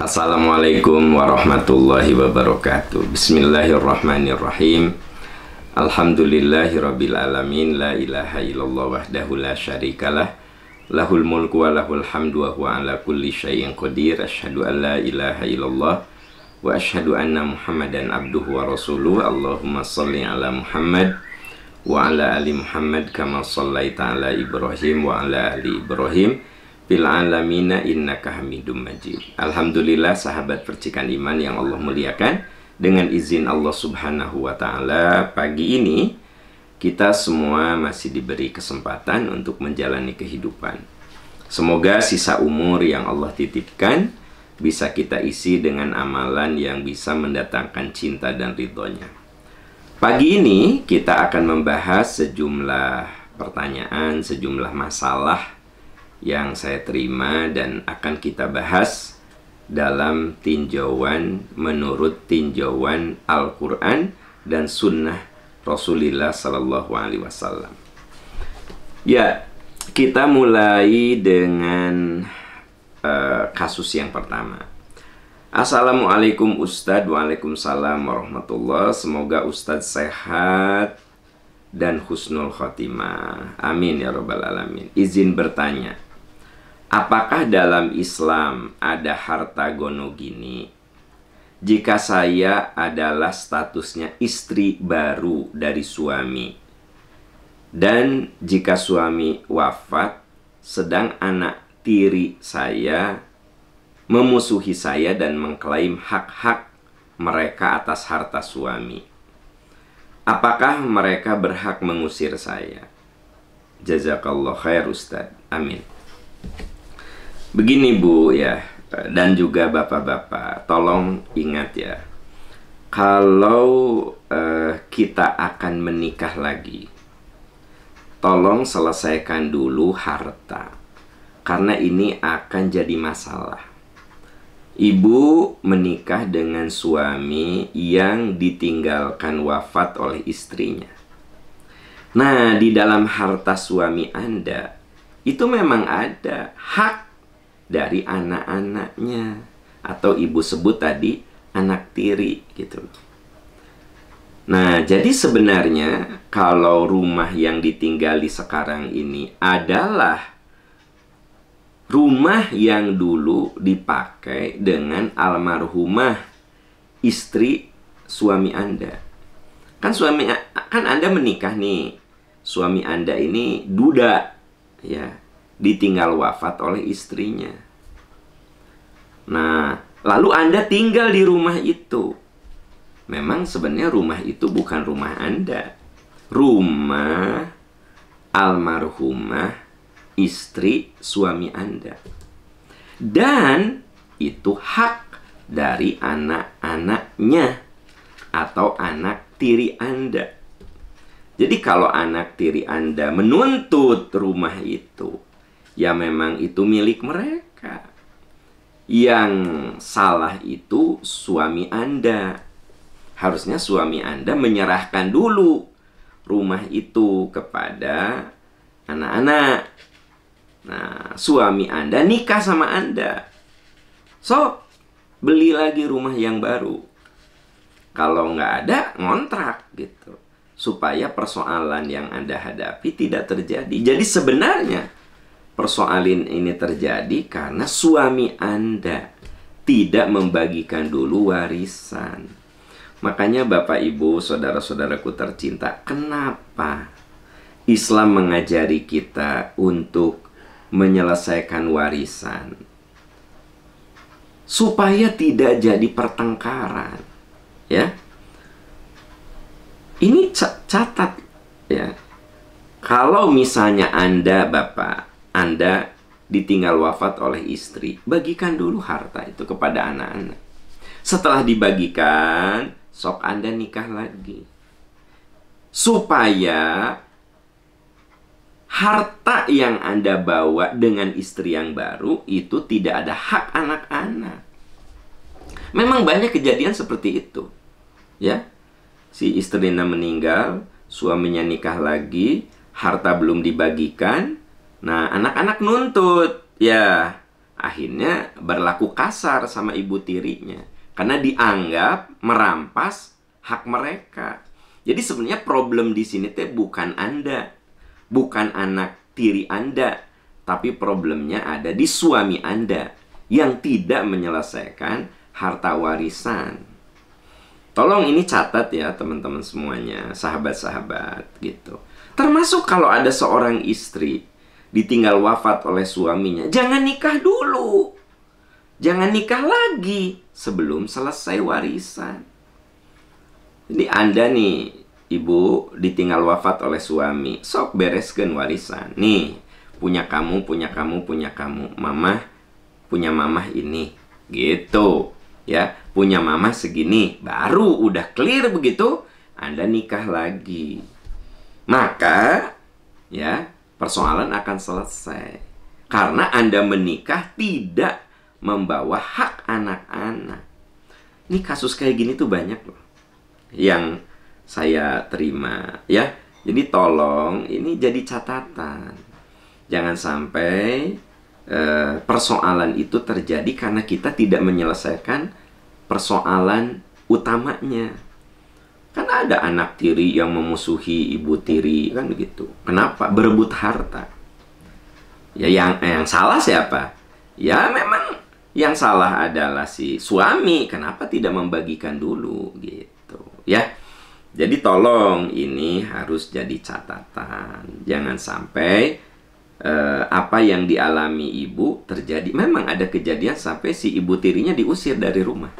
Assalamualaikum warahmatullahi wabarakatuh. Bismillahirrahmanirrahim. Alhamdulillahirabbil alamin. La ilaha illallah wahdahu la syarikalah. Lahul mulku wa lahul hamdu wa huwa ala kulli syai'in qadir. Asyhadu an la ilaha illallah wa asyhadu anna Muhammadan abduhu wa rasuluh. Allahumma shalli ala Muhammad wa ala ali Muhammad kama shallaita ala Ibrahim wa ala ali Ibrahim fil alamina innaka hamidum majid. Alhamdulillah sahabat percikan iman yang Allah muliakan, dengan izin Allah subhanahu wa ta'ala, pagi ini kita semua masih diberi kesempatan untuk menjalani kehidupan. Semoga sisa umur yang Allah titipkan bisa kita isi dengan amalan yang bisa mendatangkan cinta dan ridhonya. Pagi ini kita akan membahas sejumlah pertanyaan, sejumlah masalah yang saya terima dan akan kita bahas dalam tinjauan menurut tinjauan Al-Quran dan Sunnah Rasulullah Sallallahu Alaihi Wasallam. Ya, kita mulai dengan kasus yang pertama. Assalamualaikum Ustadz. Waalaikumsalam warahmatullah. Semoga Ustadz sehat dan husnul khotimah. Amin ya rabbal alamin. Izin bertanya, apakah dalam Islam ada harta gonogini jika saya adalah statusnya istri baru dari suami, dan jika suami wafat sedang anak tiri saya memusuhi saya dan mengklaim hak-hak mereka atas harta suami, apakah mereka berhak mengusir saya? Jazakallah khair Ustadz. Amin. Begini Bu ya, dan juga bapak-bapak, tolong ingat ya, kalau kita akan menikah lagi, tolong selesaikan dulu harta, karena ini akan jadi masalah. Ibu menikah dengan suami yang ditinggalkan wafat oleh istrinya. Nah, di dalam harta suami Anda itu memang ada hak dari anak-anaknya, atau ibu sebut tadi anak tiri gitu. Nah, jadi sebenarnya kalau rumah yang ditinggali sekarang ini adalah rumah yang dulu dipakai dengan almarhumah istri suami Anda. Kan Anda menikah nih, suami Anda ini duda ya, ditinggal wafat oleh istrinya. Nah, lalu Anda tinggal di rumah itu. Memang sebenarnya rumah itu bukan rumah Anda, rumah almarhumah istri suami Anda. Dan itu hak dari anak-anaknya atau anak tiri Anda. Jadi kalau anak tiri Anda menuntut rumah itu, ya memang itu milik mereka. Yang salah itu suami Anda. Harusnya suami Anda menyerahkan dulu rumah itu kepada anak-anak. Nah, suami Anda nikah sama Anda, so beli lagi rumah yang baru. Kalau nggak ada, ngontrak gitu, supaya persoalan yang Anda hadapi tidak terjadi. Jadi sebenarnya persoalan ini terjadi karena suami Anda tidak membagikan dulu warisan. Makanya Bapak Ibu, saudara-saudaraku tercinta, kenapa Islam mengajari kita untuk menyelesaikan warisan? Supaya tidak jadi pertengkaran. Ya. Ini catat ya. Kalau misalnya Anda Bapak, Anda ditinggal wafat oleh istri, bagikan dulu harta itu kepada anak-anak. Setelah dibagikan, sok Anda nikah lagi. Supaya harta yang Anda bawa dengan istri yang baru itu tidak ada hak anak-anak. Memang banyak kejadian seperti itu. Ya. Si istrinya meninggal, suaminya nikah lagi, harta belum dibagikan. Nah, anak-anak nuntut, ya, akhirnya berlaku kasar sama ibu tirinya karena dianggap merampas hak mereka. Jadi sebenarnya problem di sini teh bukan Anda, bukan anak tiri Anda, tapi problemnya ada di suami Anda yang tidak menyelesaikan harta warisan. Tolong ini catat ya teman-teman semuanya, sahabat-sahabat gitu. Termasuk kalau ada seorang istri ditinggal wafat oleh suaminya, jangan nikah dulu. Jangan nikah lagi sebelum selesai warisan. Jadi Anda nih, ibu ditinggal wafat oleh suami, sok bereskan warisan. Nih, punya kamu, punya kamu, punya kamu. Mamah, punya mamah ini. Gitu. Ya, punya mamah segini. Baru udah clear begitu, Anda nikah lagi. Maka, ya, persoalan akan selesai. Karena Anda menikah tidak membawa hak anak-anak. Ini kasus kayak gini tuh banyak loh yang saya terima, ya. Jadi tolong ini jadi catatan. Jangan sampai persoalan itu terjadi karena kita tidak menyelesaikan persoalan utamanya. Karena ada anak tiri yang memusuhi ibu tiri, kan begitu. Kenapa? Berebut harta. Ya yang salah siapa? Ya memang yang salah adalah si suami. Kenapa tidak membagikan dulu gitu. Ya, jadi tolong ini harus jadi catatan. Jangan sampai apa yang dialami ibu terjadi. Memang ada kejadian sampai si ibu tirinya diusir dari rumah.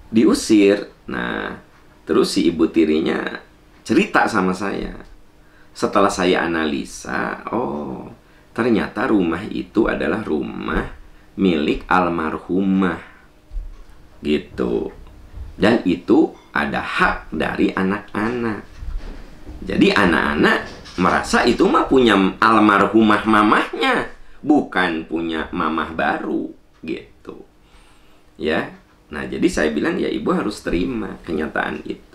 Diusir. Nah, terus si ibu tirinya cerita sama saya. Setelah saya analisa, oh ternyata rumah itu adalah rumah milik almarhumah. Gitu. Dan itu ada hak dari anak-anak. Jadi anak-anak merasa itu mah punya almarhumah mamahnya, bukan punya mamah baru, gitu. Ya. Nah, jadi saya bilang ya ibu harus terima kenyataan itu.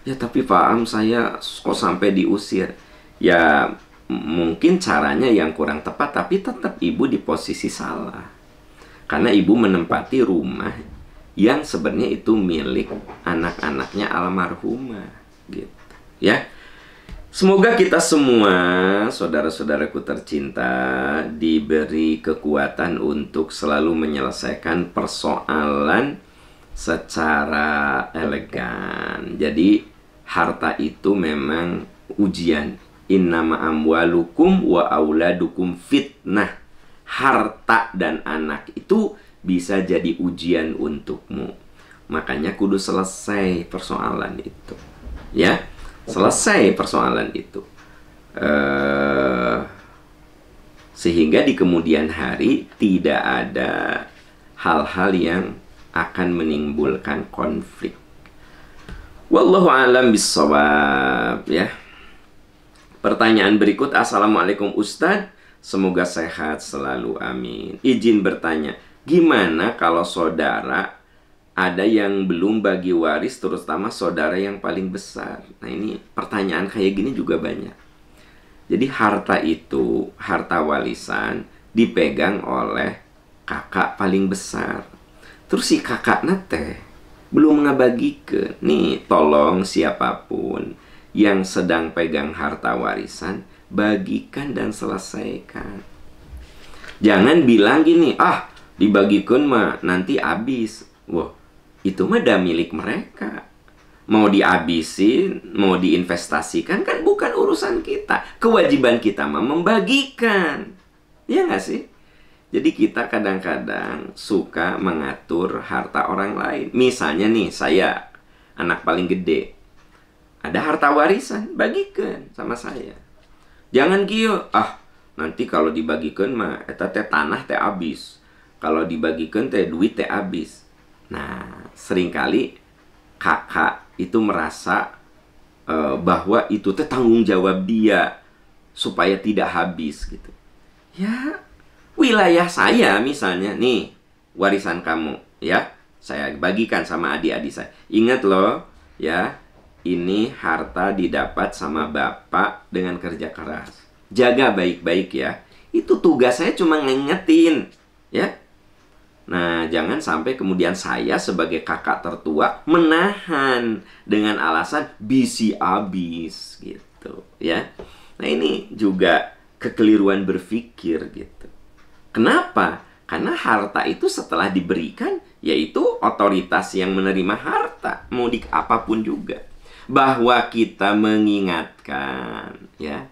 Ya tapi Pak Am, saya kok sampai diusir. Ya mungkin caranya yang kurang tepat, tapi tetap ibu di posisi salah. Karena ibu menempati rumah yang sebenarnya itu milik anak-anaknya almarhumah, gitu. Ya, semoga kita semua, saudara-saudaraku tercinta, diberi kekuatan untuk selalu menyelesaikan persoalan secara elegan. Jadi harta itu memang ujian. Innama amwalukum wa auladukum fitnah. Harta dan anak itu bisa jadi ujian untukmu. Makanya kudu selesai persoalan itu. Ya, selesai persoalan itu. Sehingga di kemudian hari tidak ada hal-hal yang akan menimbulkan konflik. Wallahu a'lam bissawab, ya. Pertanyaan berikut. Assalamualaikum Ustadz, semoga sehat selalu, amin. Izin bertanya, gimana kalau saudara ada yang belum bagi waris, terutama saudara yang paling besar? Nah ini pertanyaan kayak gini juga banyak. Jadi harta itu, harta warisan dipegang oleh kakak paling besar. Terus si kakak nate belum ngebagikan. Nih tolong siapapun yang sedang pegang harta warisan, bagikan dan selesaikan. Jangan bilang gini, ah dibagikan mah nanti habis. Wah, itu mah dah milik mereka. Mau dihabisin, mau diinvestasikan, kan bukan urusan kita. Kewajiban kita mah membagikan. Ya nggak sih? Jadi kita kadang-kadang suka mengatur harta orang lain. Misalnya nih, saya anak paling gede. Ada harta warisan, bagikan sama saya. Jangan gio, ah nanti kalau dibagikan mah eta teh tanah teh habis. Kalau dibagikan teh duit teh habis. Nah, seringkali kakak itu merasa bahwa itu teh tanggung jawab dia supaya tidak habis gitu. Ya, wilayah saya misalnya nih, warisan kamu ya, saya bagikan sama adik-adik saya. Ingat loh, ya, ini harta didapat sama bapak dengan kerja keras. Jaga baik-baik ya. Itu tugas saya cuma ngingetin, ya. Nah, jangan sampai kemudian saya sebagai kakak tertua menahan dengan alasan bisi abis gitu, ya. Nah, ini juga kekeliruan berpikir gitu. Kenapa? Karena harta itu setelah diberikan, yaitu otoritas yang menerima harta, mau di apapun juga. Bahwa kita mengingatkan, ya.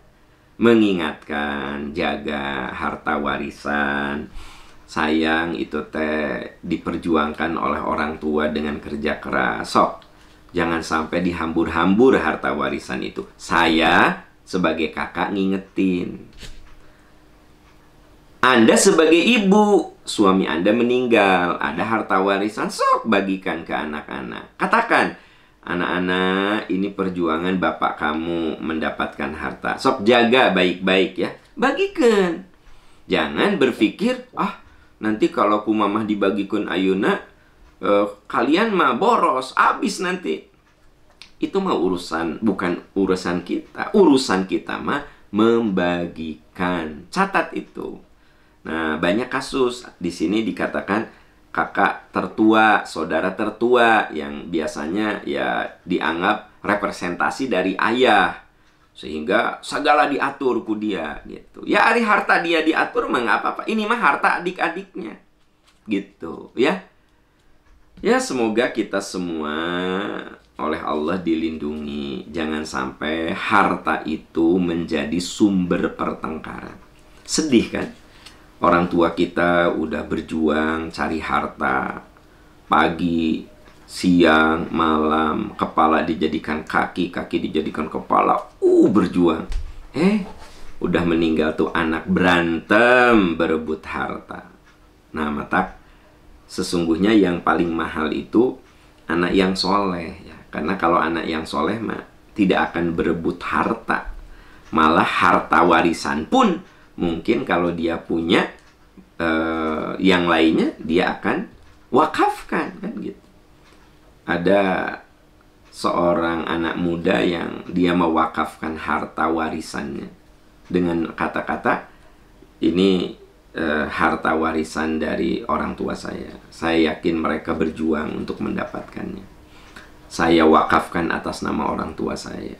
Mengingatkan, jaga harta warisan. Sayang itu teh diperjuangkan oleh orang tua dengan kerja keras. Sok, jangan sampai dihambur-hambur harta warisan itu. Saya sebagai kakak ngingetin. Anda sebagai ibu, suami Anda meninggal, ada harta warisan, sok bagikan ke anak-anak. Katakan, anak-anak, ini perjuangan bapak kamu mendapatkan harta. Sok jaga baik-baik ya, bagikan. Jangan berpikir, nanti kalau ku mamah dibagikan ayuna, kalian mah boros, habis nanti. Itu mah urusan, bukan urusan kita. Urusan kita mah membagikan. Catat itu. Nah, banyak kasus di sini dikatakan kakak tertua, saudara tertua yang biasanya ya dianggap representasi dari ayah. Sehingga segala diatur ku dia gitu. Ya hari harta dia diatur mah nggak apa-apa. Ini mah harta adik-adiknya. Gitu ya. Ya semoga kita semua oleh Allah dilindungi. Jangan sampai harta itu menjadi sumber pertengkaran. Sedih kan? Orang tua kita udah berjuang cari harta. Pagi, siang, malam, kepala dijadikan kaki, kaki dijadikan kepala. Berjuang. Udah meninggal tuh anak berantem berebut harta. Nah, mata sesungguhnya yang paling mahal itu anak yang soleh ya. Karena kalau anak yang soleh mah tidak akan berebut harta. Malah harta warisan pun mungkin kalau dia punya yang lainnya dia akan wakafkan kan gitu. Ada seorang anak muda yang dia mewakafkan harta warisannya dengan kata-kata ini harta warisan dari orang tua saya. Saya yakin mereka berjuang untuk mendapatkannya. Saya wakafkan atas nama orang tua saya.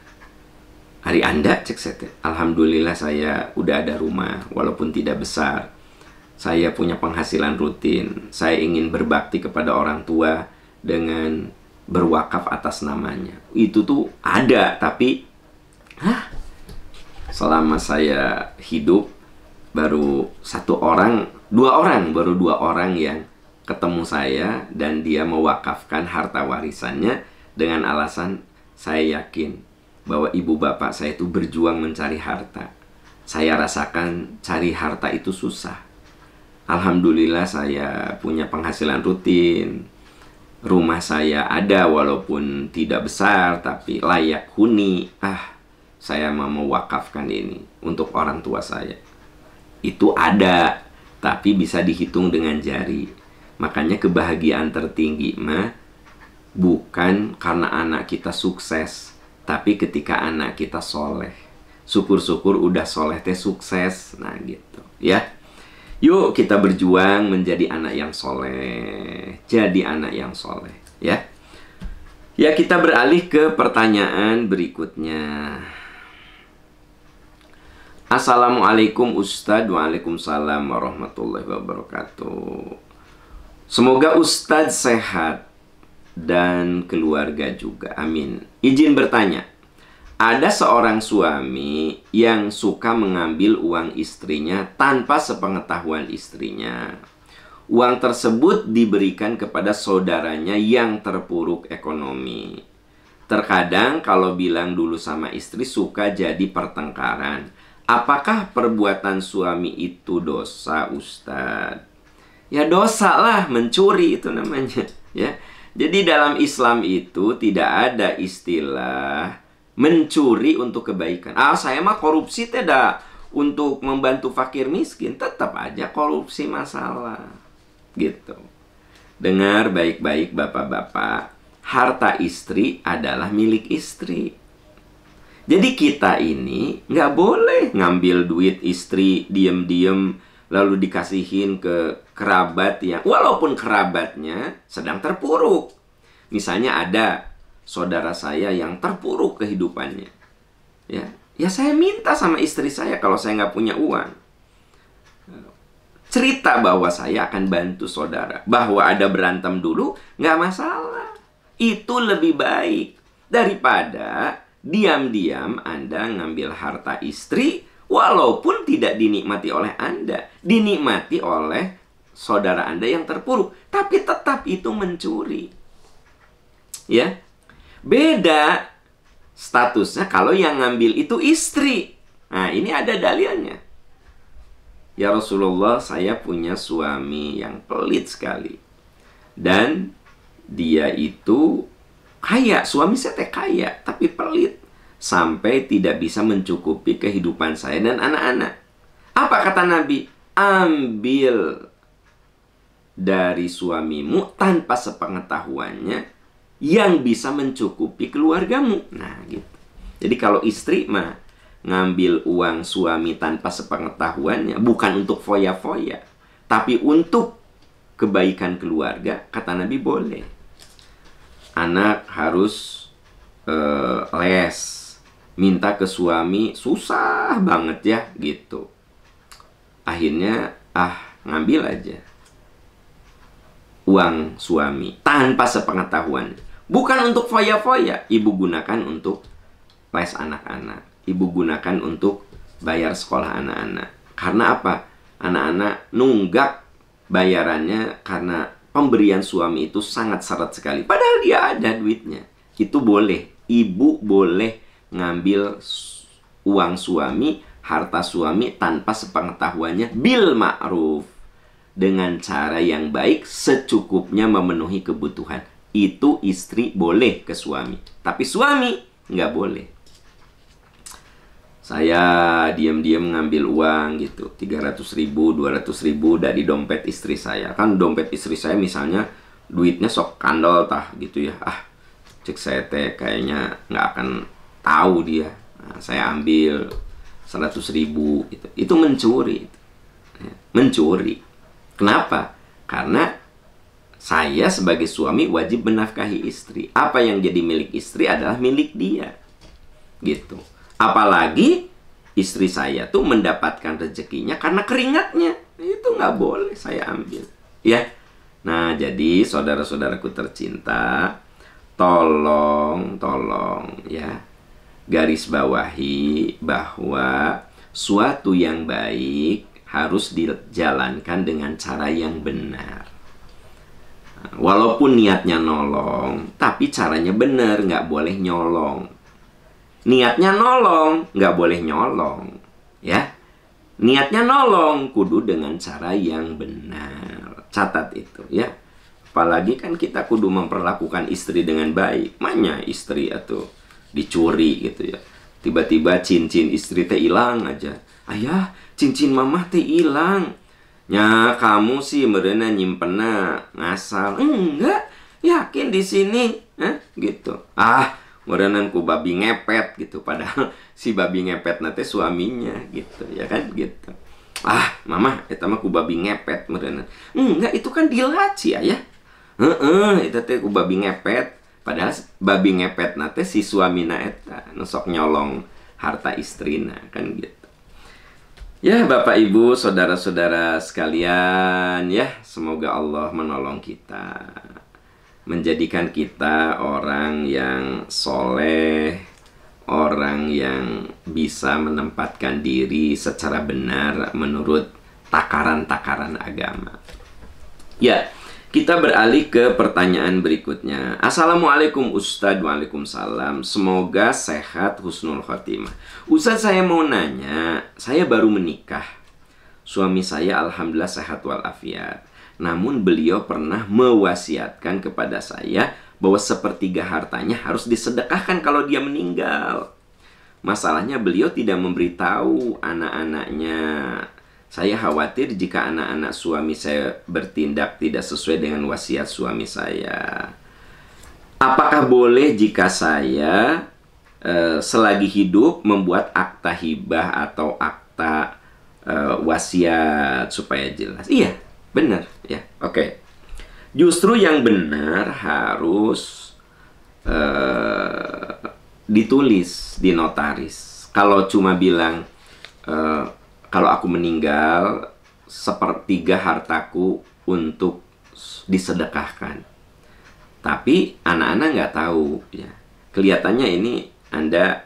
Hari Anda cek sete. Alhamdulillah saya udah ada rumah walaupun tidak besar. Saya punya penghasilan rutin. Saya ingin berbakti kepada orang tua dengan berwakaf atas namanya. Itu tuh ada, tapi selama saya hidup baru dua orang yang ketemu saya dan dia mewakafkan harta warisannya dengan alasan saya yakin bahwa ibu bapak saya itu berjuang mencari harta. Saya rasakan cari harta itu susah. Alhamdulillah saya punya penghasilan rutin. Rumah saya ada walaupun tidak besar tapi layak huni. Saya mau mewakafkan ini untuk orang tua saya. Itu ada, tapi bisa dihitung dengan jari. Makanya kebahagiaan tertinggi mah bukan karena anak kita sukses, tapi ketika anak kita soleh. Syukur-syukur udah soleh teh sukses. Nah gitu ya. Yuk kita berjuang menjadi anak yang soleh. Jadi anak yang soleh ya. Ya kita beralih ke pertanyaan berikutnya. Assalamualaikum Ustadz. Waalaikumsalam warahmatullahi wabarakatuh. Semoga Ustadz sehat dan keluarga juga. Amin. Izin bertanya. Ada seorang suami yang suka mengambil uang istrinya tanpa sepengetahuan istrinya. Uang tersebut diberikan kepada saudaranya yang terpuruk ekonomi. Terkadang kalau bilang dulu sama istri suka jadi pertengkaran. Apakah perbuatan suami itu dosa, Ustadz? Ya dosa lah, mencuri itu namanya ya. Jadi dalam Islam itu tidak ada istilah mencuri untuk kebaikan. Saya mah korupsi tidak untuk membantu fakir miskin. Tetap aja korupsi masalah. Gitu. Dengar baik-baik bapak-bapak. Harta istri adalah milik istri. Jadi kita ini nggak boleh ngambil duit istri diem-diem lalu dikasihin ke kerabat yang walaupun kerabatnya sedang terpuruk. Misalnya ada saudara saya yang terpuruk kehidupannya. Ya saya minta sama istri saya kalau saya nggak punya uang. Cerita bahwa saya akan bantu saudara. Bahwa ada berantem dulu, nggak masalah. Itu lebih baik daripada diam-diam Anda ngambil harta istri walaupun tidak dinikmati oleh Anda. Dinikmati oleh saudara Anda yang terpuruk. Tapi tetap itu mencuri. Ya, beda statusnya kalau yang ngambil itu istri. Nah, ini ada dalilnya. Ya Rasulullah, saya punya suami yang pelit sekali. Dan dia itu kaya, suami saya kaya, tapi pelit. Sampai tidak bisa mencukupi kehidupan saya dan anak-anak. Apa kata Nabi? Ambil dari suamimu tanpa sepengetahuannya yang bisa mencukupi keluargamu. Nah, gitu. Jadi kalau istri mah ngambil uang suami tanpa sepengetahuannya, bukan untuk foya-foya, tapi untuk kebaikan keluarga, kata Nabi boleh. Anak harus les, minta ke suami, susah banget ya, gitu. Akhirnya, ngambil aja uang suami tanpa sepengetahuan. Bukan untuk foya-foya, ibu gunakan untuk les anak-anak. Ibu gunakan untuk bayar sekolah anak-anak. Karena apa? Anak-anak nunggak bayarannya karena pemberian suami itu sangat syarat sekali. Padahal dia ada duitnya. Itu boleh. Ibu boleh ngambil uang suami, harta suami tanpa sepengetahuannya bil ma'ruf. Dengan cara yang baik, secukupnya memenuhi kebutuhan. Itu istri boleh ke suami. Tapi suami nggak boleh. Saya diam-diam ngambil uang gitu, 300.000, 200.000 dari dompet istri saya. Kan dompet istri saya misalnya duitnya sok kandol tah gitu ya. Cek saya teh kayaknya nggak akan tahu dia. Nah, saya ambil 100.000 gitu. Itu mencuri. Mencuri. Kenapa? Karena saya sebagai suami wajib menafkahi istri. Apa yang jadi milik istri adalah milik dia. Gitu. Apalagi istri saya tuh mendapatkan rezekinya karena keringatnya. Itu nggak boleh saya ambil. Ya. Nah, jadi saudara-saudaraku tercinta, tolong ya, garis bawahi bahwa suatu yang baik harus dijalankan dengan cara yang benar. Walaupun niatnya nolong, tapi caranya benar, nggak boleh nyolong. Niatnya nolong, nggak boleh nyolong. Ya, niatnya nolong, kudu dengan cara yang benar. Catat itu ya. Apalagi kan kita kudu memperlakukan istri dengan baik. Mana istri atau dicuri gitu ya. Tiba-tiba cincin istri teh hilang aja. Ayah, cincin mamah teh hilang. Nya kamu sih merena nyimpenna ngasal. Enggak, yakin di sini, gitu. Merenan ku babi ngepet gitu. Padahal si babi ngepet nate suaminya gitu, ya kan gitu. Mama, eta mah ku babi ngepet merenan. Enggak, itu kan dilaci ya. Itu teh ku babi ngepet. Padahal babi ngepet nate si suamina eta nusok nyolong harta istrina kan gitu. Ya Bapak Ibu, saudara-saudara sekalian ya, semoga Allah menolong kita, menjadikan kita orang yang soleh, orang yang bisa menempatkan diri secara benar menurut takaran-takaran agama. Ya, kita beralih ke pertanyaan berikutnya. Assalamualaikum Ustadz. Waalaikumsalam. Semoga sehat, husnul khotimah. Ustadz, saya mau nanya, saya baru menikah. Suami saya alhamdulillah sehat walafiat. Namun beliau pernah mewasiatkan kepada saya bahwa sepertiga hartanya harus disedekahkan kalau dia meninggal. Masalahnya beliau tidak memberitahu anak-anaknya. Saya khawatir jika anak-anak suami saya bertindak tidak sesuai dengan wasiat suami saya. Apakah boleh jika saya selagi hidup membuat akta hibah atau akta wasiat supaya jelas. Iya, benar ya. Oke. Justru yang benar harus ditulis di notaris. Kalau cuma bilang kalau aku meninggal sepertiga hartaku untuk disedekahkan, tapi anak-anak nggak tahu ya. Kelihatannya ini Anda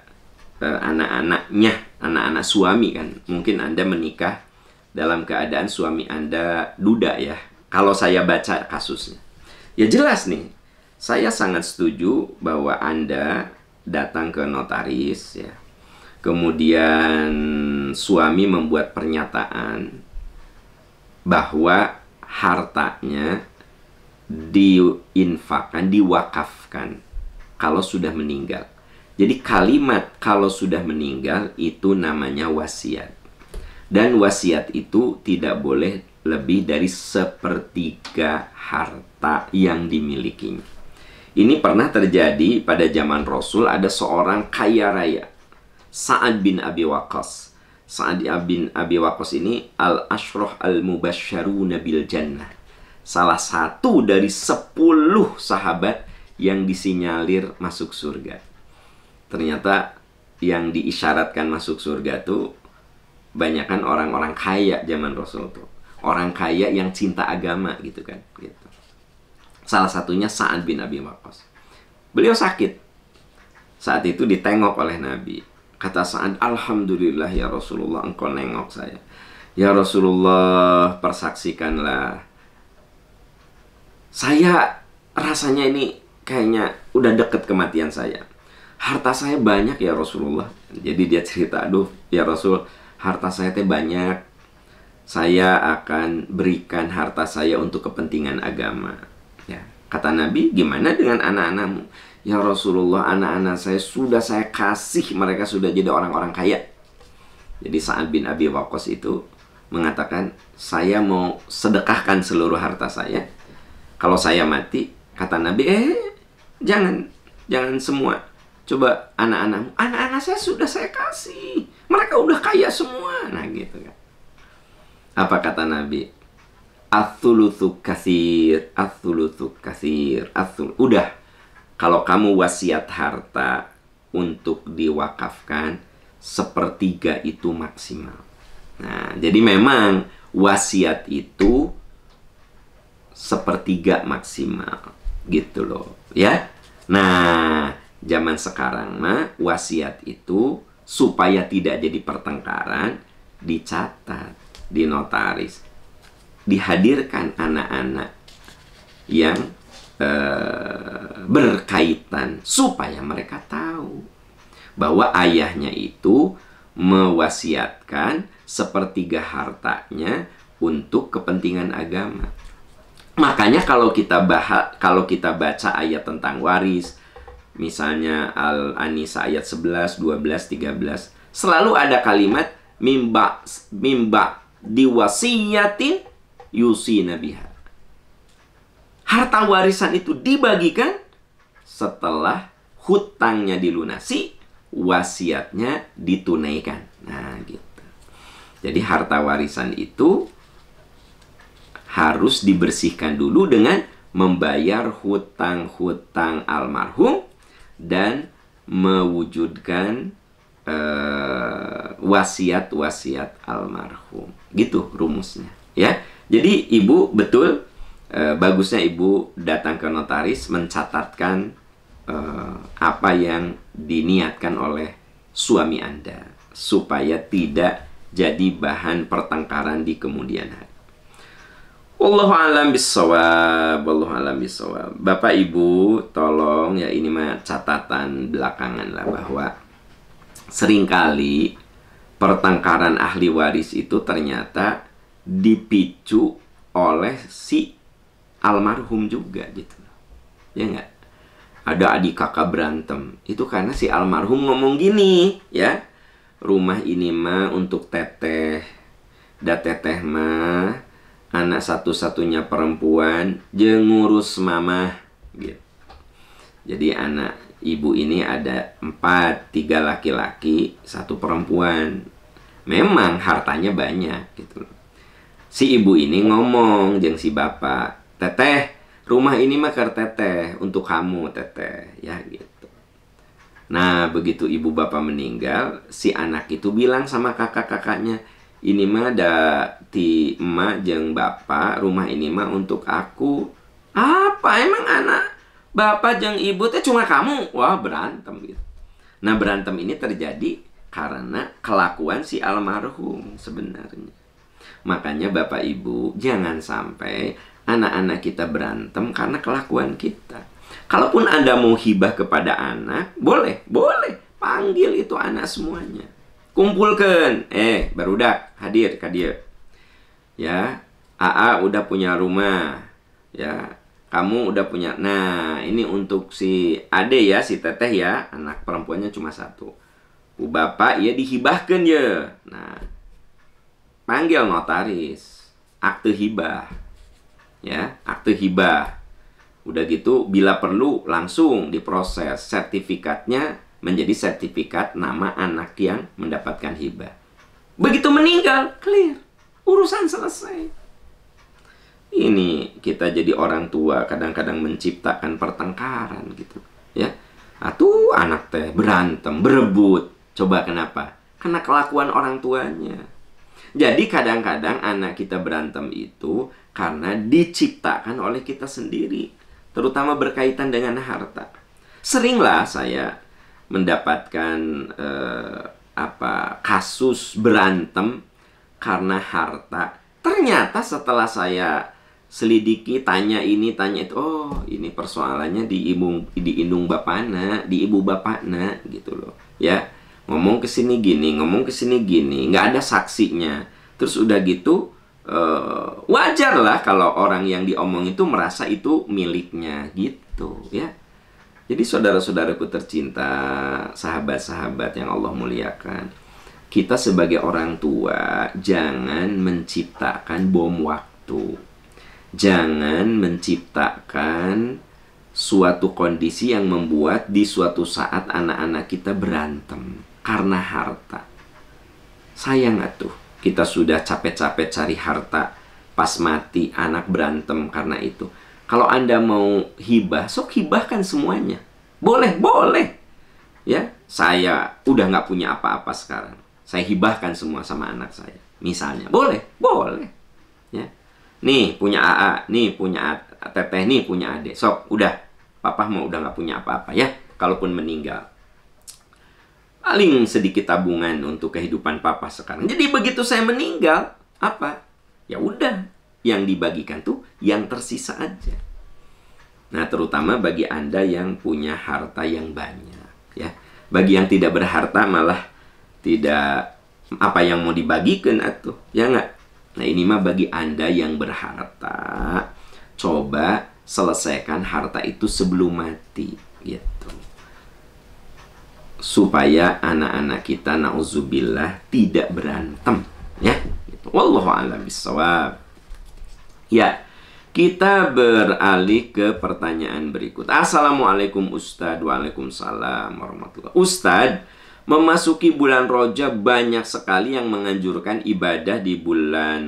anak-anak suami kan, mungkin Anda menikah dalam keadaan suami Anda duda ya. Kalau saya baca kasusnya, ya jelas nih, saya sangat setuju bahwa Anda datang ke notaris ya. Kemudian suami membuat pernyataan bahwa hartanya diinfakkan, diwakafkan kalau sudah meninggal. Jadi kalimat kalau sudah meninggal itu namanya wasiat. Dan wasiat itu tidak boleh lebih dari sepertiga harta yang dimilikinya. Ini pernah terjadi pada zaman Rasul, ada seorang kaya raya, Sa'ad bin Abi Waqqas. Sa'ad bin Abi Waqqas ini al-ashrah al-mubasysyaruna bil jannah. Salah satu dari 10 sahabat yang disinyalir masuk surga. Ternyata yang diisyaratkan masuk surga tuh banyakan orang-orang kaya zaman Rasul tuh. Orang kaya yang cinta agama gitu kan. Gitu. Salah satunya Sa'ad bin Abi Waqqas. Beliau sakit. Saat itu ditengok oleh Nabi. Kata Sa'ad, alhamdulillah ya Rasulullah, engkau nengok saya. Ya Rasulullah, persaksikanlah. Saya rasanya ini kayaknya udah deket kematian saya. Harta saya banyak ya Rasulullah. Jadi dia cerita, aduh ya Rasul, harta saya teh banyak. Saya akan berikan harta saya untuk kepentingan agama. Ya. Kata Nabi, gimana dengan anak-anakmu? Ya Rasulullah, anak-anak saya sudah saya kasih, mereka sudah jadi orang-orang kaya. Jadi Sa'ad bin Abi Waqqas itu mengatakan, saya mau sedekahkan seluruh harta saya. Kalau saya mati, kata Nabi, jangan semua. Coba anak-anak saya sudah saya kasih. Mereka udah kaya semua. Nah gitu kan. Apa kata Nabi? Ats-tsulutsu katsir, ats-tsulutsu katsir, udah. Kalau kamu wasiat harta untuk diwakafkan, sepertiga itu maksimal. Nah, jadi memang wasiat itu sepertiga maksimal. Gitu loh, ya. Nah, zaman sekarang mah wasiat itu supaya tidak jadi pertengkaran, dicatat di notaris, dihadirkan anak-anak yang berkaitan supaya mereka tahu bahwa ayahnya itu mewasiatkan sepertiga hartanya untuk kepentingan agama. Makanya kalau kita baca ayat tentang waris, misalnya Al-Anisa ayat 11, 12, 13, selalu ada kalimat mimba diwasiyatin yusina biha. Harta warisan itu dibagikan setelah hutangnya dilunasi, wasiatnya ditunaikan. Nah, gitu. Jadi harta warisan itu harus dibersihkan dulu dengan membayar hutang-hutang almarhum dan mewujudkan wasiat-wasiat almarhum. Gitu rumusnya, ya. Jadi ibu betul, bagusnya ibu datang ke notaris mencatatkan apa yang diniatkan oleh suami Anda supaya tidak jadi bahan pertengkaran di kemudian hari. Wallahu a'lam bishawab, wallahu a'lam bishawab. Bapak Ibu, tolong ya, ini mah catatan belakangan lah, bahwa seringkali pertengkaran ahli waris itu ternyata dipicu oleh si almarhum juga gitu. Ya enggak? Ada adik kakak berantem, itu karena si almarhum ngomong gini, ya. Rumah ini mah untuk teteh. Da teteh mah anak satu-satunya perempuan, jeung ngurus mamah gitu. Jadi anak ibu ini ada 4, 3 laki-laki, 1 perempuan. Memang hartanya banyak gitu. Si ibu ini ngomong jeung si bapak, "Teteh, rumah ini mah keur teteh, untuk kamu teteh," ya gitu. Nah, begitu ibu bapak meninggal, si anak itu bilang sama kakak-kakaknya, "Ini mah ada ti emak jeung bapak, rumah ini mah untuk aku." "Apa emang anak bapak jeung ibu teh cuma kamu?" Wah, berantem gitu. Nah, berantem ini terjadi karena kelakuan si almarhum sebenarnya. Makanya Bapak Ibu, jangan sampai anak-anak kita berantem karena kelakuan kita. Kalaupun Anda mau hibah kepada anak, boleh. Panggil itu anak semuanya. Kumpulkan. Barudak, hadir ka dieu. Ya, AA udah punya rumah. Ya, kamu udah punya. Nah, ini untuk si Ade ya, si Teteh ya. Anak perempuannya cuma 1. Bu bapak ya dihibahkan ya. Nah, panggil notaris, akte hibah. Ya, akte hibah. Udah gitu, bila perlu langsung diproses. Sertifikatnya menjadi sertifikat nama anak yang mendapatkan hibah. Begitu meninggal, clear. Urusan selesai. Ini kita jadi orang tua kadang-kadang menciptakan pertengkaran gitu. Ya, atuh anak teh berantem, berebut. Coba kenapa? Karena kelakuan orang tuanya. Jadi kadang-kadang anak kita berantem itu karena diciptakan oleh kita sendiri, terutama berkaitan dengan harta. Seringlah saya mendapatkan kasus berantem karena harta. Ternyata setelah saya selidiki, tanya ini, tanya itu, oh ini persoalannya di indung bapana, di ibu bapakna gitu loh. Ya, ngomong kesini gini, ngomong kesini gini, nggak ada saksinya. Terus udah gitu, wajar lah kalau orang yang diomong itu merasa itu miliknya gitu ya. Jadi saudara-saudaraku tercinta, sahabat-sahabat yang Allah muliakan, kita sebagai orang tua jangan menciptakan bom waktu. Jangan menciptakan suatu kondisi yang membuat di suatu saat anak-anak kita berantem karena harta. Sayang atuh, kita sudah capek-capek cari harta, pas mati anak berantem karena itu. Kalau Anda mau hibah, sok hibahkan semuanya. Boleh. Ya, saya udah nggak punya apa-apa sekarang. Saya hibahkan semua sama anak saya. Misalnya, boleh. Ya. Nih punya AA, nih punya Teteh, nih punya Ade. Sok, udah. Papa mau udah nggak punya apa-apa ya. Kalaupun meninggal, paling sedikit tabungan untuk kehidupan papa sekarang. Jadi begitu saya meninggal, apa? Ya udah, yang dibagikan tuh yang tersisa aja. Nah, terutama bagi Anda yang punya harta yang banyak, ya. Bagi yang tidak berharta malah tidak apa yang mau dibagikan atuh, ya nggak? Nah, ini mah bagi Anda yang berharta, coba selesaikan harta itu sebelum mati, gitu. Supaya anak-anak kita, na'udzubillah, tidak berantem, ya. Gitu. Wallahu a'lam bishawab. Ya, kita beralih ke pertanyaan berikut. Assalamualaikum Ustadz. Waalaikumsalam warahmatullahi. Ustadz, memasuki bulan Rajab banyak sekali yang menganjurkan ibadah di bulan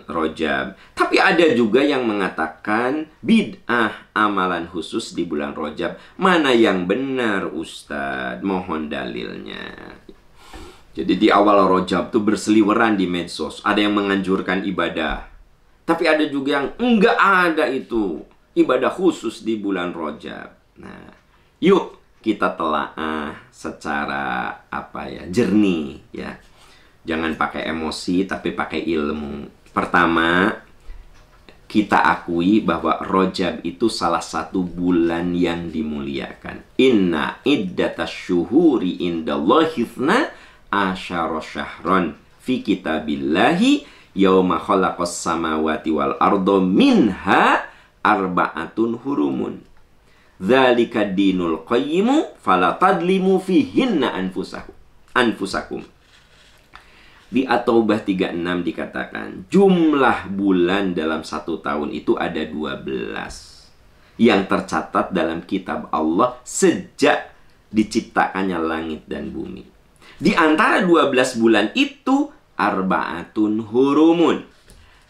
Rajab. Tapi ada juga yang mengatakan bid'ah amalan khusus di bulan Rajab. Mana yang benar Ustadz? Mohon dalilnya. Jadi di awal Rajab tuh berseliweran di medsos. Ada yang menganjurkan ibadah. Tapi ada juga yang enggak ada itu ibadah khusus di bulan Rajab. Nah, yuk kita telaah secara jernih ya. Jangan pakai emosi tapi pakai ilmu. Pertama, kita akui bahwa Rajab itu salah satu bulan yang dimuliakan. Inna iddatasyuhuri indallahi ithna asyara syahron fi kitabillahi yauma khalaqas samawati wal ardo minha arba'atun hurumun. Dzalika dinul qayyimu fala tadlimu fihinna anfusakum. Di At-Taubah 36 dikatakan jumlah bulan dalam satu tahun itu ada 12. yang tercatat dalam kitab Allah sejak diciptakannya langit dan bumi. Di antara 12 bulan itu arba'atun hurumun.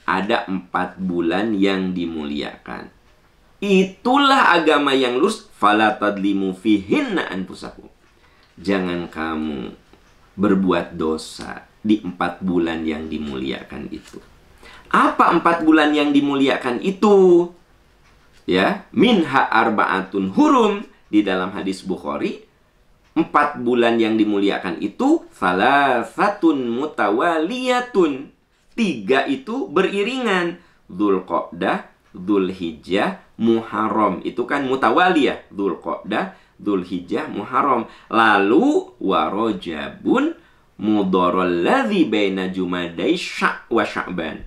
Ada 4 bulan yang dimuliakan. Itulah agama yang lurus. Fala tadlimu fihinna anfusakum. Jangan kamu berbuat dosa di 4 bulan yang dimuliakan itu. Apa 4 bulan yang dimuliakan itu? Ya, minha arba'atun hurum. Di dalam hadis Bukhari, 4 bulan yang dimuliakan itu salasatun mutawaliyatun. 3 itu beriringan. Dzulqa'dah, Dzulhijjah, Muharram. Itu kan mutawaliyah. Dzulqa'dah, Dzulhijjah, Muharram. Lalu wa Rajabun mudharral ladzi baina Jumadai wa Sya'ban.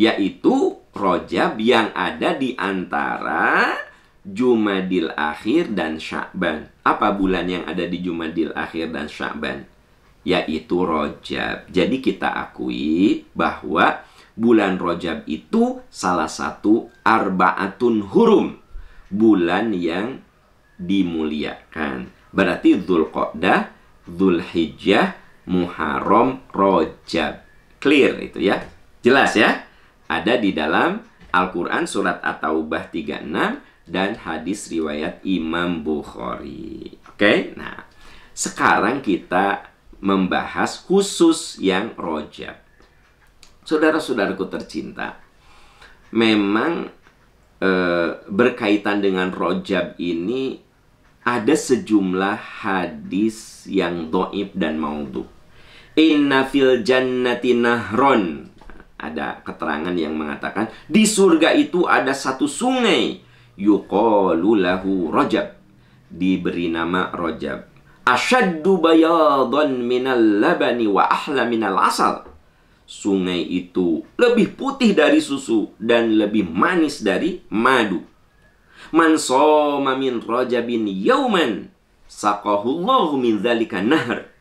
Yaitu Rajab yang ada di antara Jumadil Akhir dan Sya'ban. Apa bulan yang ada di Jumadil Akhir dan Sya'ban? Yaitu Rajab. Jadi kita akui bahwa bulan Rajab itu salah satu arba'atun hurum. Bulan yang dimuliakan. Berarti Dzulqa'dah, Dzulhijjah, Muharram, Rajab. Clear itu ya? Jelas ya? Ada di dalam Al-Quran surat At-Taubah 36 dan hadis riwayat Imam Bukhari. Oke? Nah, sekarang kita membahas khusus yang Rajab. Saudara-saudaraku tercinta, memang berkaitan dengan Rajab ini ada sejumlah hadis yang dhaif dan maudhu. Inna fil jannati nahron. Ada keterangan yang mengatakan di surga itu ada satu sungai, yuqalu lahu Rajab, diberi nama Rajab. Asyaddu bayadan minal labani wa ahla minal asal. Sungai itu lebih putih dari susu dan lebih manis dari madu. Man shoma min Rajabin yauman saqahullahu min dzalika nahr.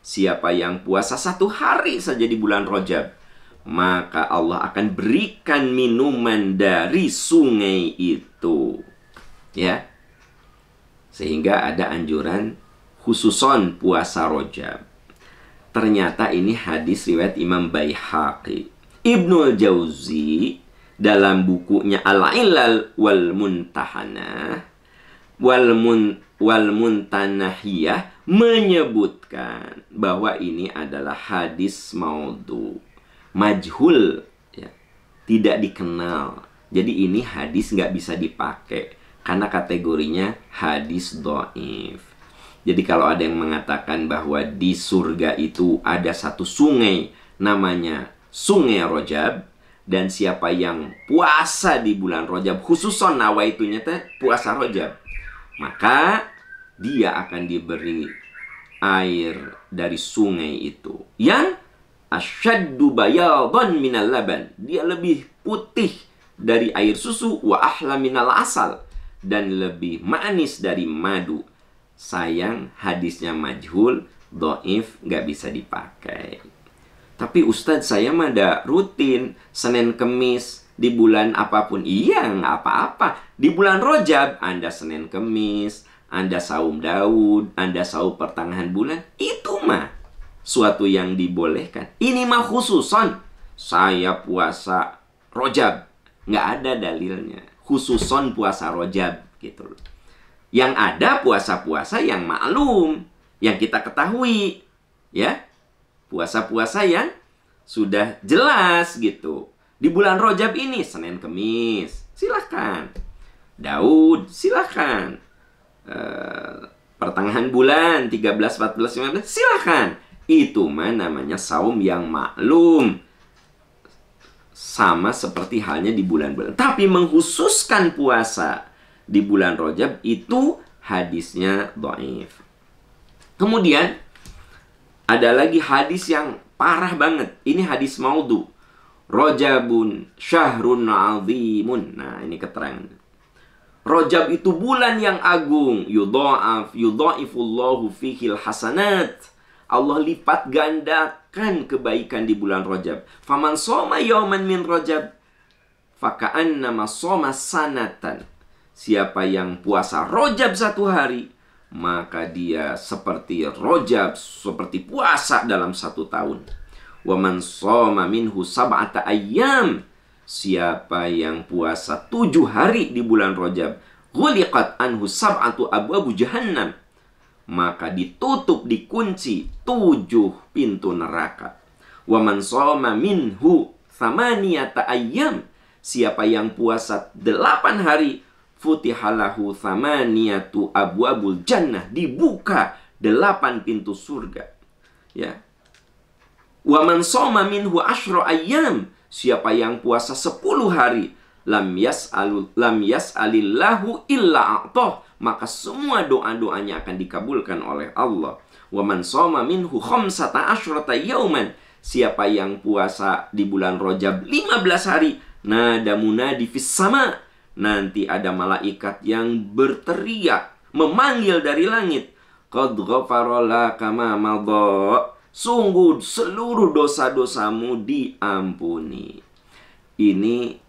Siapa yang puasa 1 hari saja di bulan Rajab, maka Allah akan berikan minuman dari sungai itu. Ya. Sehingga ada anjuran khususon puasa Rajab. Ternyata ini hadis riwayat Imam Baihaqi. Ibnul Jauzi dalam bukunya Al-Ilal wal Muntahanah wal Muntanahiyah menyebutkan bahwa ini adalah hadis maudhu, majhul, ya, tidak dikenal. Jadi ini hadis nggak bisa dipakai karena kategorinya hadis dhaif. Jadi kalau ada yang mengatakan bahwa di surga itu ada satu sungai namanya Sungai Rajab, dan siapa yang puasa di bulan Rajab, khususon nawaitunya teh puasa Rajab, maka dia akan diberi air dari sungai itu yang asyaddu bayadan minal laban. Dia lebih putih dari air susu, wa ahla minal asal, dan lebih manis dari madu. Sayang hadisnya majhul, dhaif, nggak bisa dipakai. Tapi Ustadz, saya mah ada rutin Senin Kemis di bulan apapun. Iya, nggak apa-apa. Di bulan Rajab Anda Senin Kemis, Anda saum Daud, Anda saum pertengahan bulan, itu mah suatu yang dibolehkan. Ini mah khususon saya puasa Rajab, nggak ada dalilnya khususon puasa Rajab gitu. Yang ada puasa-puasa yang maklum, yang kita ketahui, ya. Puasa-puasa yang sudah jelas gitu. Di bulan Rajab ini Senin Kemis, silahkan. Daud, silahkan. Pertengahan bulan 13, 14, 15, silahkan. Itu mah namanya saum yang maklum. Sama seperti halnya di bulan-bulan. Tapi mengkhususkan puasa di bulan Rajab itu hadisnya dhaif. Kemudian ada lagi hadis yang parah banget. Ini hadis maudhu. Rajabun syahrun azimun. Nah, ini keterangan. Rajab itu bulan yang agung. Yudha'ifullahu fihil hasanat. Allah lipat gandakan kebaikan di bulan Rajab. Faman shoma yawman min Rajab faka'annama shoma sanatan. siapa yang puasa Rajab 1 hari, maka dia seperti Rajab, seperti puasa dalam 1 tahun. Wa man shoma minhu sab'ata ayyam, siapa yang puasa 7 hari di bulan Rajab, ghuliqat anhu sab'atu abwabu jahannam, maka ditutup, dikunci 7 pintu neraka. Wa man shoma minhu thamaniyata ayyam, siapa yang puasa 8 hari, futihalahu thamaniyatu abwabul jannah, dibuka 8 pintu surga. Ya. Wa man shoma minhu asyra ayyam, siapa yang puasa 10 hari, lam yas'alillahu illa a'tah, maka semua doa-doanya akan dikabulkan oleh Allah. Wa man shoma minhu khamsata asyrata yauman, siapa yang puasa di bulan Rajab 15 hari, nada munadi fis sama, nanti ada malaikat yang berteriak, memanggil dari langit, qad ghafara laka ma madha, sungguh seluruh dosa-dosamu diampuni. Ini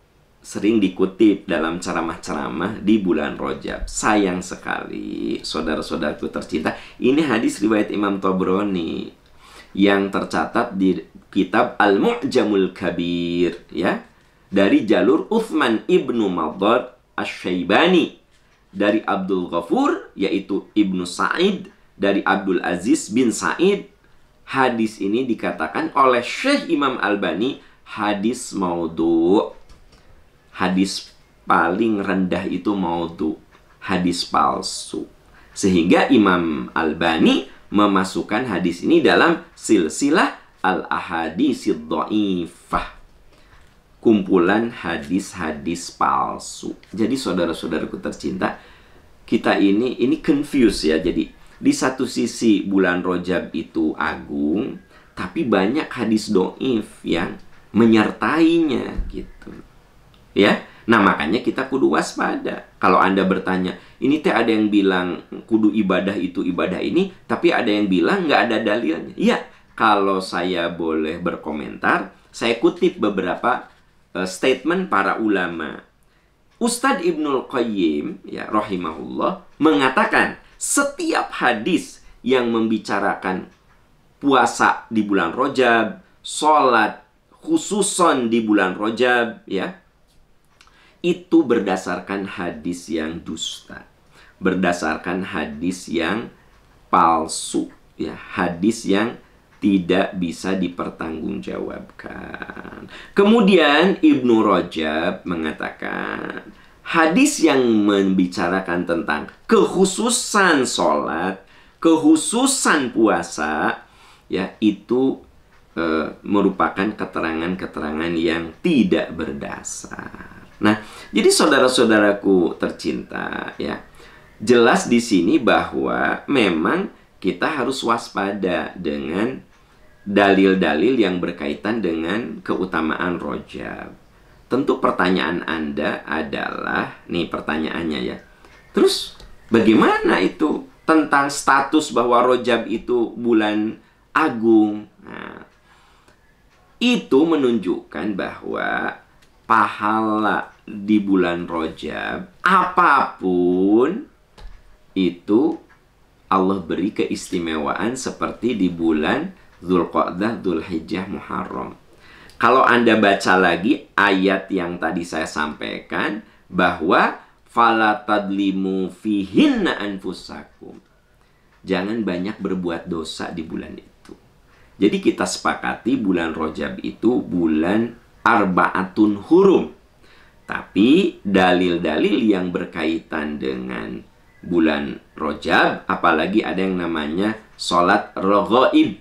sering dikutip dalam ceramah-ceramah di bulan Rajab. Sayang sekali, saudara-saudaraku tercinta, ini hadis riwayat Imam Tabrani yang tercatat di kitab Al-Mu'jamul Kabir, ya, dari jalur Uthman ibnu Madad Asy-Syaibani, dari Abdul Ghafur yaitu Ibnu Sa'id, dari Abdul Aziz bin Sa'id. Hadis ini dikatakan oleh Syekh Imam Albani hadis maudhu. Hadis paling rendah itu maudhu, hadis palsu. Sehingga Imam Albani memasukkan hadis ini dalam silsilah al-ahaditsidh dhaifah, kumpulan hadis-hadis palsu. Jadi saudara-saudaraku tercinta, kita ini confused ya. Jadi di satu sisi bulan Rajab itu agung, tapi banyak hadis dhaif yang menyertainya gitu. Ya. Nah, makanya kita kudu waspada. Kalau Anda bertanya, ini teh ada yang bilang kudu ibadah itu ibadah ini, tapi ada yang bilang nggak ada dalilnya. Iya, kalau saya boleh berkomentar, saya kutip beberapa statement para ulama. Ustadz Ibnul Qayyim, ya, rahimahullah, mengatakan setiap hadis yang membicarakan puasa di bulan Rajab, sholat khususon di bulan Rajab, ya, itu berdasarkan hadis yang dusta, berdasarkan hadis yang palsu, ya, hadis yang tidak bisa dipertanggungjawabkan. Kemudian Ibnu Rajab mengatakan hadis yang membicarakan tentang kekhususan sholat, kekhususan puasa, ya, itu merupakan keterangan-keterangan yang tidak berdasar. Nah, jadi saudara-saudaraku tercinta, ya, jelas di sini bahwa memang kita harus waspada dengan dalil-dalil yang berkaitan dengan keutamaan Rajab. Tentu pertanyaan Anda adalah, nih pertanyaannya ya, terus bagaimana itu tentang status bahwa Rajab itu bulan agung? Nah, itu menunjukkan bahwa pahala di bulan Rajab apapun itu Allah beri keistimewaan seperti di bulan Dzulqa'dah, Dzulhijjah, Muharram. Kalau Anda baca lagi ayat yang tadi saya sampaikan bahwa fala tadlimu fihinna anfusakum, jangan banyak berbuat dosa di bulan itu. Jadi kita sepakati bulan Rajab itu bulan Arba'atun Hurum. Tapi dalil-dalil yang berkaitan dengan bulan Rajab, apalagi ada yang namanya sholat raghaib.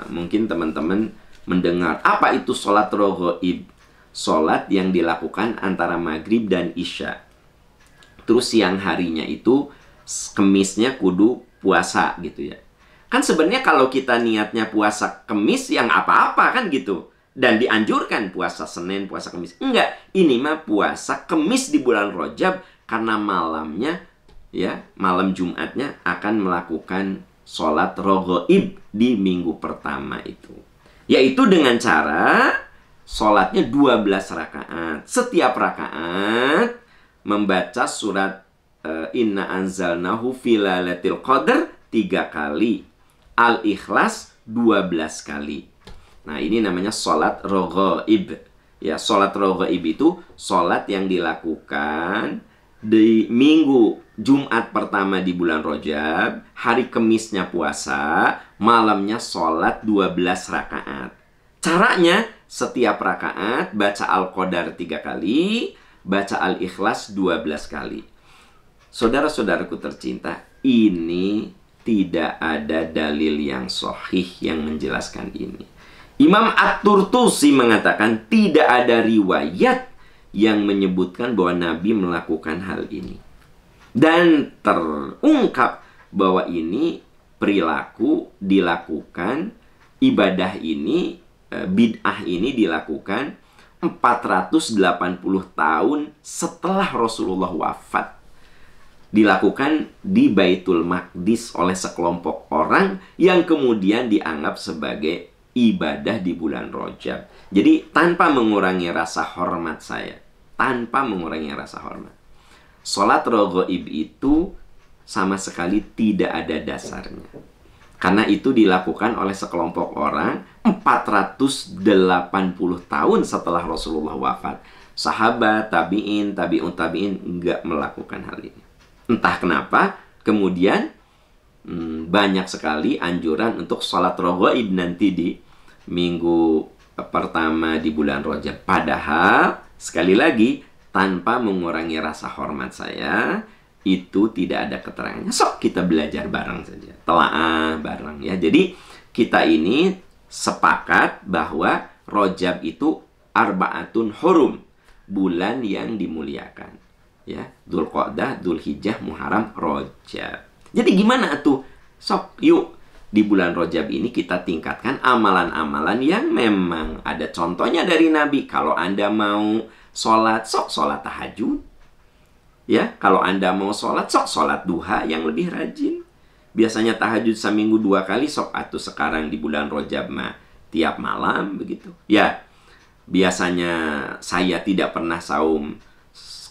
Mungkin teman-teman mendengar, apa itu sholat raghaib? Sholat yang dilakukan antara maghrib dan isya. Terus siang harinya itu, kemisnya kudu puasa gitu ya. Kan sebenarnya kalau kita niatnya puasa kemis, yang apa-apa kan gitu. Dan dianjurkan puasa Senin, puasa Kemis. Enggak, ini mah puasa Kemis di bulan Rajab karena malamnya, ya, malam Jumatnya akan melakukan sholat raghaib di minggu pertama itu. Yaitu dengan cara sholatnya 12 rakaat. Setiap rakaat membaca surat Inna anzalnahu fi lailatul qadar 3 kali. Al-Ikhlas 12 kali. Nah, ini namanya sholat raghaib. Ya, sholat raghaib itu sholat yang dilakukan di minggu Jumat pertama di bulan Rajab, hari Kemisnya puasa, malamnya sholat 12 rakaat. Caranya, setiap rakaat baca Al-Qadar 3 kali, baca Al-Ikhlas 12 kali. Saudara-saudaraku tercinta, ini tidak ada dalil yang sahih yang menjelaskan ini. Imam At-Turtusi mengatakan tidak ada riwayat yang menyebutkan bahwa Nabi melakukan hal ini. Dan terungkap bahwa ini perilaku dilakukan, ibadah ini, bid'ah ini dilakukan 480 tahun setelah Rasulullah wafat. Dilakukan di Baitul Maqdis oleh sekelompok orang yang kemudian dianggap sebagai ibadah di bulan Rajab. Jadi tanpa mengurangi rasa hormat saya, tanpa mengurangi rasa hormat, sholat raghaib itu sama sekali tidak ada dasarnya. Karena itu dilakukan oleh sekelompok orang 480 tahun setelah Rasulullah wafat. Sahabat, tabi'in, tabi'un tabi'in enggak melakukan hal ini. Entah kenapa, kemudian banyak sekali anjuran untuk sholat raghaib nanti di minggu pertama di bulan Rajab. Padahal, sekali lagi, tanpa mengurangi rasa hormat saya, itu tidak ada keterangannya. Sok kita belajar bareng saja, telaah bareng ya. Jadi kita ini sepakat bahwa Rajab itu arba'atun hurum, bulan yang dimuliakan. Ya, Dzulqa'dah, Dzulhijjah, Muharram, Rajab. Jadi gimana tuh? Sok, yuk di bulan Rajab ini kita tingkatkan amalan-amalan yang memang ada contohnya dari Nabi. Kalau Anda mau sholat, sok sholat tahajud. Ya, kalau Anda mau sholat, sok sholat duha yang lebih rajin. Biasanya tahajud seminggu 2 kali, sok atuh sekarang di bulan Rajab mah tiap malam begitu. Ya, biasanya saya tidak pernah saum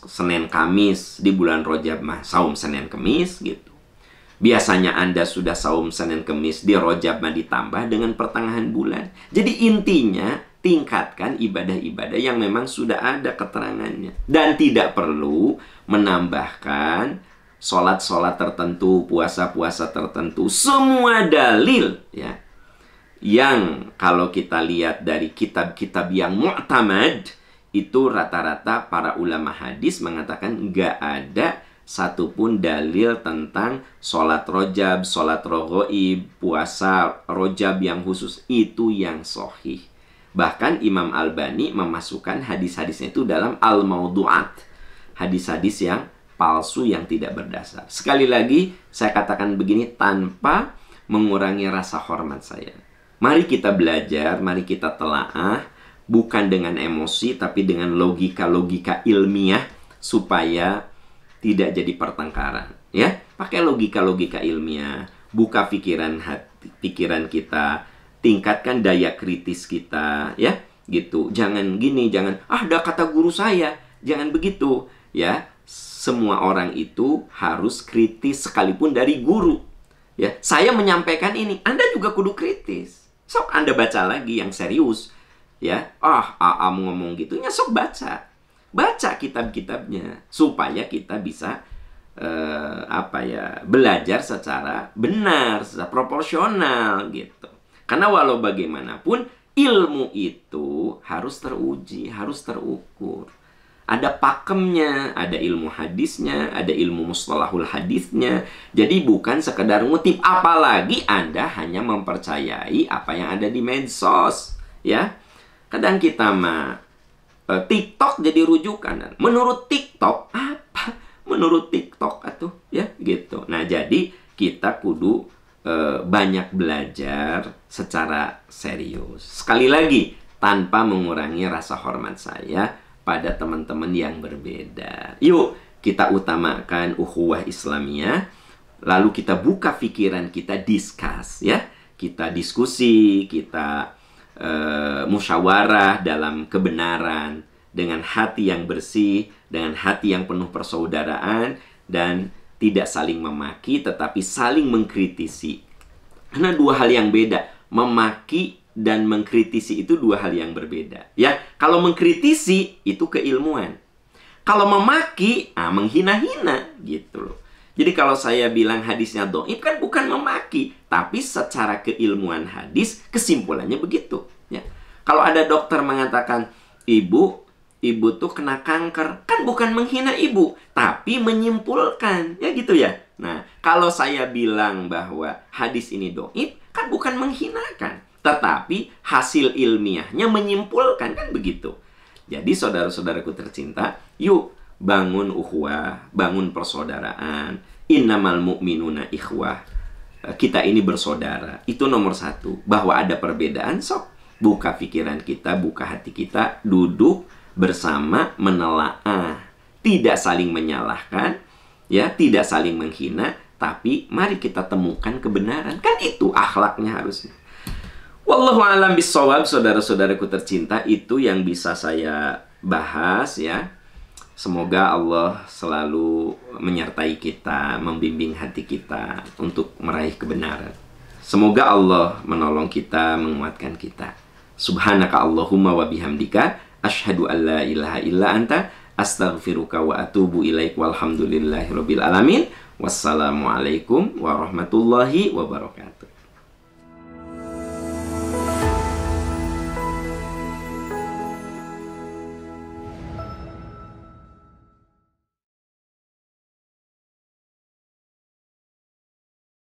Senin Kamis, di bulan Rajab mah saum Senin Kamis gitu. Biasanya Anda sudah saum Senin Kamis, di Rajab mah ditambah dengan pertengahan bulan. Jadi intinya tingkatkan ibadah-ibadah yang memang sudah ada keterangannya. Dan tidak perlu menambahkan sholat-sholat tertentu, puasa-puasa tertentu. Semua dalil ya, yang kalau kita lihat dari kitab-kitab yang mu'tamad, itu rata-rata para ulama hadis mengatakan nggak ada satupun dalil tentang sholat Rajab, sholat raghaib, puasa Rajab yang khusus. Itu yang sahih. Bahkan Imam Albani memasukkan hadis-hadisnya itu dalam al-maudu'at, hadis-hadis yang palsu yang tidak berdasar. Sekali lagi saya katakan begini tanpa mengurangi rasa hormat saya. Mari kita belajar, mari kita telaah, bukan dengan emosi, tapi dengan logika-logika ilmiah, supaya tidak jadi pertengkaran. Ya, pakai logika-logika ilmiah, buka pikiran kita, tingkatkan daya kritis kita, ya, gitu. Jangan gini, jangan, ada kata guru saya, jangan begitu, ya. Semua orang itu harus kritis sekalipun dari guru. Ya, saya menyampaikan ini, Anda juga kudu kritis. Sok Anda baca lagi yang serius. Ya, Aam ngomong gitunya, sok baca kitab-kitabnya supaya kita bisa belajar secara benar, secara proporsional gitu. Karena walau bagaimanapun ilmu itu harus teruji, harus terukur. Ada pakemnya, ada ilmu hadisnya, ada ilmu mustalahul hadisnya. Jadi bukan sekedar ngutip, apalagi Anda hanya mempercayai apa yang ada di medsos, ya. Kadang kita mah TikTok jadi rujukan. Menurut TikTok apa? Menurut TikTok atuh ya gitu. Nah, jadi kita kudu banyak belajar secara serius. Sekali lagi tanpa mengurangi rasa hormat saya pada teman-teman yang berbeda. Yuk kita utamakan ukhuwah Islamiyah. Lalu kita buka pikiran kita, discuss ya. Kita diskusi, kita musyawarah dalam kebenaran, dengan hati yang bersih, dengan hati yang penuh persaudaraan, dan tidak saling memaki, tetapi saling mengkritisi. Karena dua hal yang beda. Memaki dan mengkritisi itu dua hal yang berbeda. Ya, kalau mengkritisi itu keilmuan. Kalau memaki, menghina-hina gitu loh. Jadi kalau saya bilang hadisnya dhaif kan bukan memaki, tapi secara keilmuan hadis kesimpulannya begitu. Ya. Kalau ada dokter mengatakan ibu tuh kena kanker, kan bukan menghina ibu, tapi menyimpulkan, ya gitu ya. Nah, kalau saya bilang bahwa hadis ini dhaif, kan bukan menghinakan, tetapi hasil ilmiahnya menyimpulkan, kan begitu. Jadi saudara-saudaraku tercinta, yuk bangun ukhuwah, bangun persaudaraan. Innamal mu'minuna ikhwah. Kita ini bersaudara. Itu nomor satu. Bahwa ada perbedaan, sok buka pikiran kita, buka hati kita, duduk bersama menelaah. Tidak saling menyalahkan, ya, tidak saling menghina, tapi mari kita temukan kebenaran. Kan itu akhlaknya harusnya. Wallahu a'lam bishawab, saudara-saudaraku tercinta, itu yang bisa saya bahas ya. Semoga Allah selalu menyertai kita, membimbing hati kita untuk meraih kebenaran. Semoga Allah menolong kita, menguatkan kita. Subhanaka Allahumma wa bihamdika, asyhadu an la ilaha illa anta, astaghfiruka wa atubu ilaik, walhamdulillahi rabbil alamin. Wassalamualaikum warahmatullahi wabarakatuh.